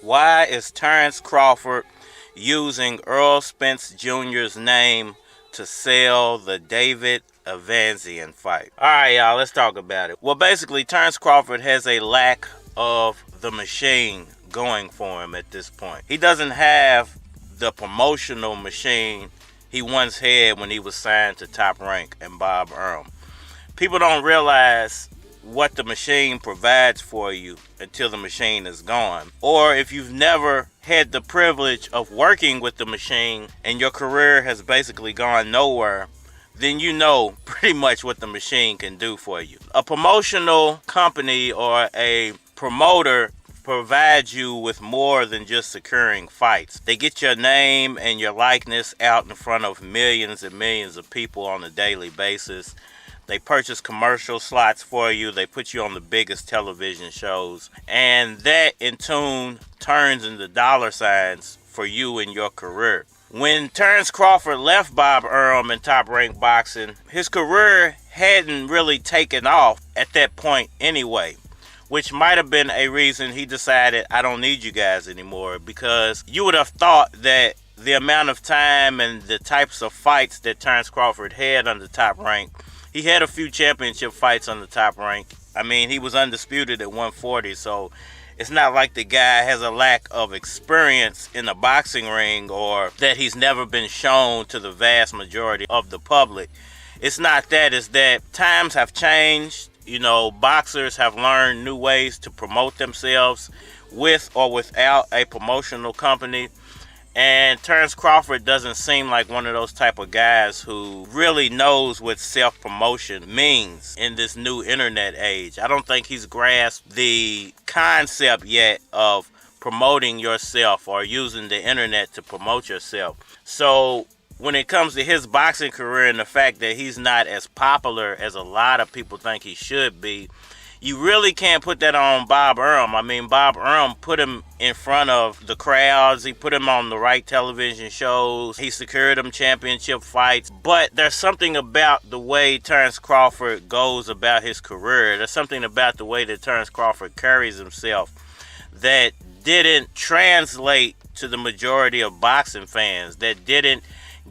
Why is Terence Crawford using Errol Spence Jr.'s name to sell the David Avanesyan fight? Alright, y'all, let's talk about it. Well, basically, Terence Crawford has a lack of the machine going for him at this point. He doesn't have the promotional machine he once had when he was signed to Top Rank and Bob Arum. People don't realize what the machine provides for you until the machine is gone. Or if you've never had the privilege of working with the machine and your career has basically gone nowhere, then you know pretty much what the machine can do for you. A promotional company or a promoter provides you with more than just securing fights. They get your name and your likeness out in front of millions and millions of people on a daily basis. They purchase commercial slots for you. They put you on the biggest television shows. And that, in turn, turns into dollar signs for you in your career. When Terence Crawford left Bob Arum in Top Rank Boxing, his career hadn't really taken off at that point anyway, which might have been a reason he decided, I don't need you guys anymore, because you would have thought that the amount of time and the types of fights that Terence Crawford had under Top Rank, he had a few championship fights on the Top Rank. I mean, he was undisputed at 140, so it's not like the guy has a lack of experience in a boxing ring or that he's never been shown to the vast majority of the public. It's not that. It's that times have changed. You know, boxers have learned new ways to promote themselves with or without a promotional company. And Terence Crawford doesn't seem like one of those type of guys who really knows what self-promotion means in this new internet age. I don't think he's grasped the concept yet of promoting yourself or using the internet to promote yourself. So when it comes to his boxing career and the fact that he's not as popular as a lot of people think he should be, you really can't put that on Bob Arum. I mean, Bob Arum put him in front of the crowds. He put him on the right television shows. He secured him championship fights. But there's something about the way Terence Crawford goes about his career. There's something about the way that Terence Crawford carries himself that didn't translate to the majority of boxing fans, that didn't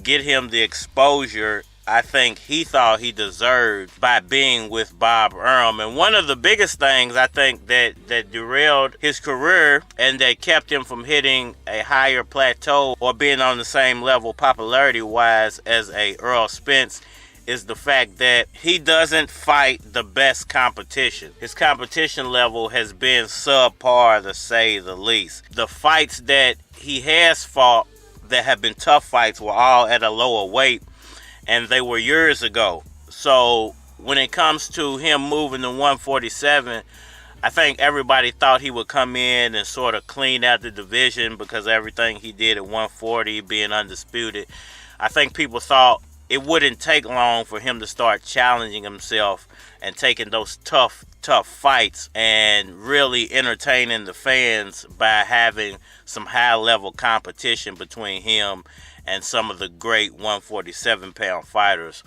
get him the exposure I think he thought he deserved by being with Bob Arum. And one of the biggest things I think that derailed his career and that kept him from hitting a higher plateau or being on the same level popularity-wise as a Errol Spence is the fact that he doesn't fight the best competition. His competition level has been subpar, to say the least. The fights that he has fought that have been tough fights were all at a lower weight, and they were years ago. So when it comes to him moving to 147, I think everybody thought he would come in and sort of clean out the division because of everything he did at 140, being undisputed. I think people thought it wouldn't take long for him to start challenging himself and taking those tough fights and really entertaining the fans by having some high-level competition between him and some of the great 147-pound fighters.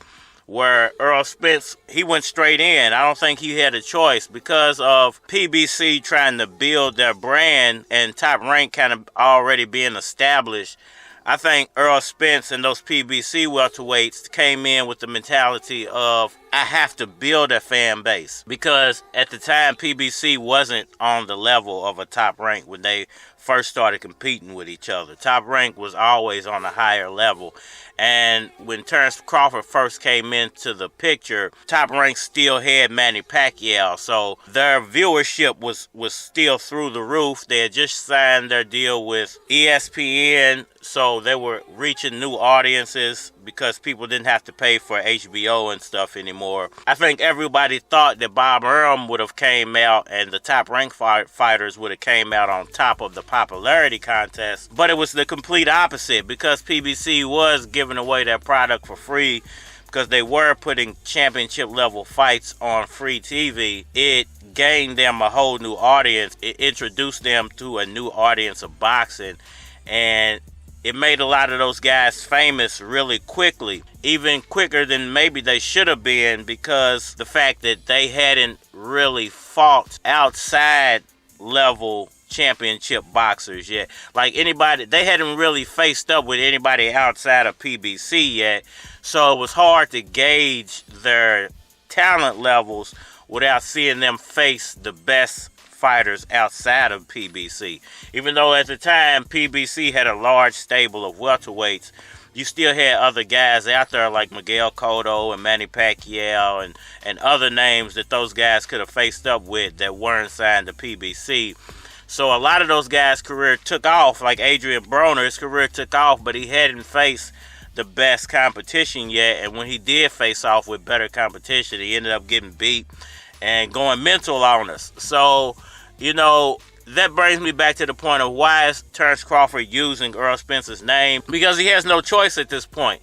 Where Errol Spence, he went straight in. I don't think he had a choice because of PBC trying to build their brand and Top Rank kind of already being established. I think Errol Spence and those PBC welterweights came in with the mentality of, I have to build a fan base. Because at the time, PBC wasn't on the level of a Top Rank when they first started competing with each other. Top Rank was always on a higher level. And when Terence Crawford first came into the picture, Top Rank still had Manny Pacquiao. So their viewership was still through the roof. They had just signed their deal with ESPN. So they were reaching new audiences because people didn't have to pay for HBO and stuff anymore. I think everybody thought that Bob Arum would have came out and the Top Rank fighters would have came out on top of the popularity contest. But it was the complete opposite because PBC was giving away their product for free because they were putting championship level fights on free TV. It gained them a whole new audience. It introduced them to a new audience of boxing, and it made a lot of those guys famous really quickly, even quicker than maybe they should have been, because the fact that they hadn't really fought outside level championship boxers yet. Like anybody, they hadn't really faced up with anybody outside of PBC yet, so it was hard to gauge their talent levels without seeing them face the best fighters outside of PBC. Even though at the time PBC had a large stable of welterweights, you still had other guys out there like Miguel Cotto and Manny Pacquiao and other names that those guys could have faced up with that weren't signed to PBC. So a lot of those guys' career took off, like Adrian Broner, his career took off, but he hadn't faced the best competition yet. And when he did face off with better competition, he ended up getting beat and going mental on us. So, you know, that brings me back to the point of why is Terence Crawford using Errol Spence's name? Because he has no choice at this point.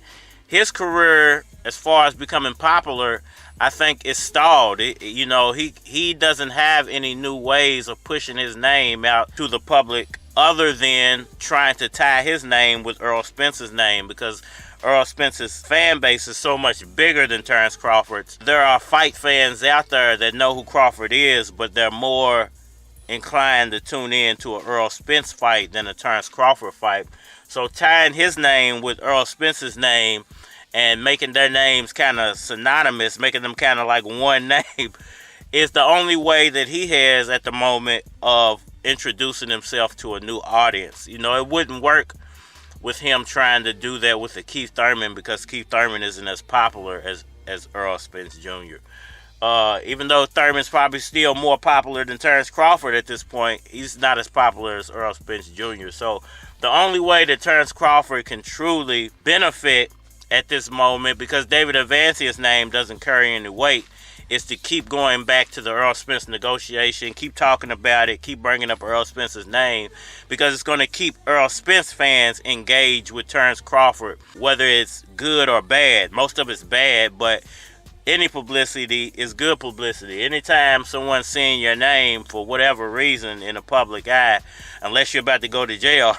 His career, as far as becoming popular, I think is stalled. You know, he doesn't have any new ways of pushing his name out to the public other than trying to tie his name with Errol Spence's name, because Errol Spence's fan base is so much bigger than Terence Crawford's. There are fight fans out there that know who Crawford is, but they're more inclined to tune in to an Errol Spence fight than a Terence Crawford fight. So tying his name with Errol Spence's name and making their names kind of synonymous, making them kind of like one name, is the only way that he has at the moment of introducing himself to a new audience. You know, it wouldn't work with him trying to do that with the Keith Thurman, because Keith Thurman isn't as popular as Errol Spence Jr. Even though Thurman's probably still more popular than Terence Crawford at this point, he's not as popular as Errol Spence Jr. So the only way that Terence Crawford can truly benefit at this moment, because David Avanesyan's name doesn't carry any weight, is to keep going back to the Errol Spence negotiation, keep talking about it, keep bringing up Errol Spence's name, because it's going to keep Errol Spence fans engaged with Terence Crawford, whether it's good or bad. Most of it's bad, but any publicity is good publicity. Anytime someone's seeing your name for whatever reason in the public eye, unless you're about to go to jail,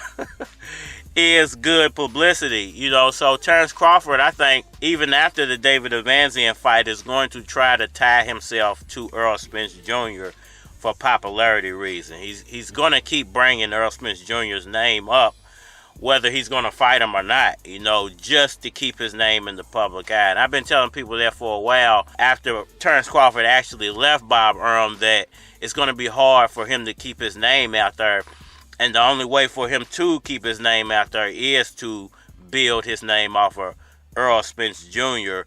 is good publicity, you know. So Terence Crawford, I think, even after the David Avanesyan fight, is going to try to tie himself to Errol Spence Jr. for popularity reason. He's going to keep bringing Errol Spence Jr.'s name up, whether he's going to fight him or not, you know, just to keep his name in the public eye. And I've been telling people that for a while, after Terence Crawford actually left Bob Arum, that it's going to be hard for him to keep his name out there. And the only way for him to keep his name out there is to build his name off of Errol Spence Jr.,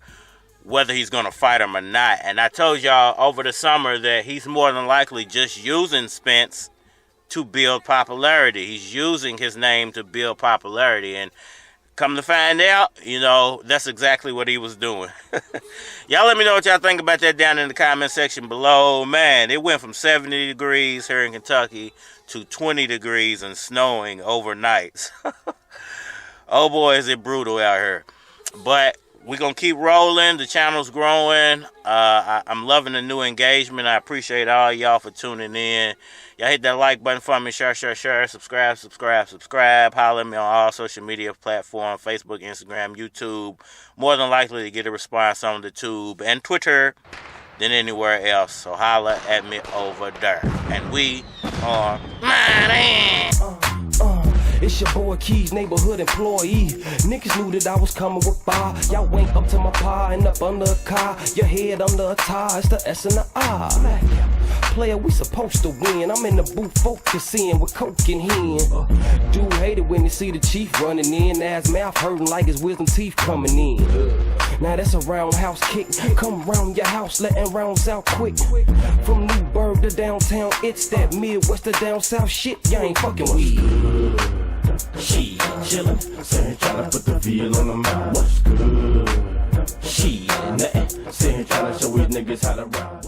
whether he's going to fight him or not. And I told y'all over the summer that he's more than likely just using Spence to build popularity. He's using his name to build popularity. And come to find out, you know, that's exactly what he was doing. Y'all let me know what y'all think about that down in the comment section below. Man, it went from 70 degrees here in Kentucky to 20 degrees and snowing overnight. Oh boy, is it brutal out here. But we're going to keep rolling. The channel's growing. I'm loving the new engagement. I appreciate all y'all for tuning in. Y'all hit that like button for me. Share. Subscribe. Holler at me on all social media platforms, Facebook, Instagram, YouTube. More than likely to get a response on the tube and Twitter than anywhere else. So holler at me over there. And we are Manny. It's your boy Keys, neighborhood employee. Niggas knew that I was coming with fire. Y'all ain't up to my pie and up under a car. Your head under a tie, it's the S and the I. Player, we supposed to win. I'm in the booth focusing with coke in hand. Dude hate it when you see the chief running in. Ass mouth hurting like his wisdom teeth coming in. Now that's a roundhouse kick. Come round your house, letting rounds out quick. From Newburgh to downtown, it's that Midwest to down south shit. Y'all ain't fucking weed. She chillin', saying tryna put the feel on the mouth. What's good? She nothing, saying tryna show these niggas how to rap.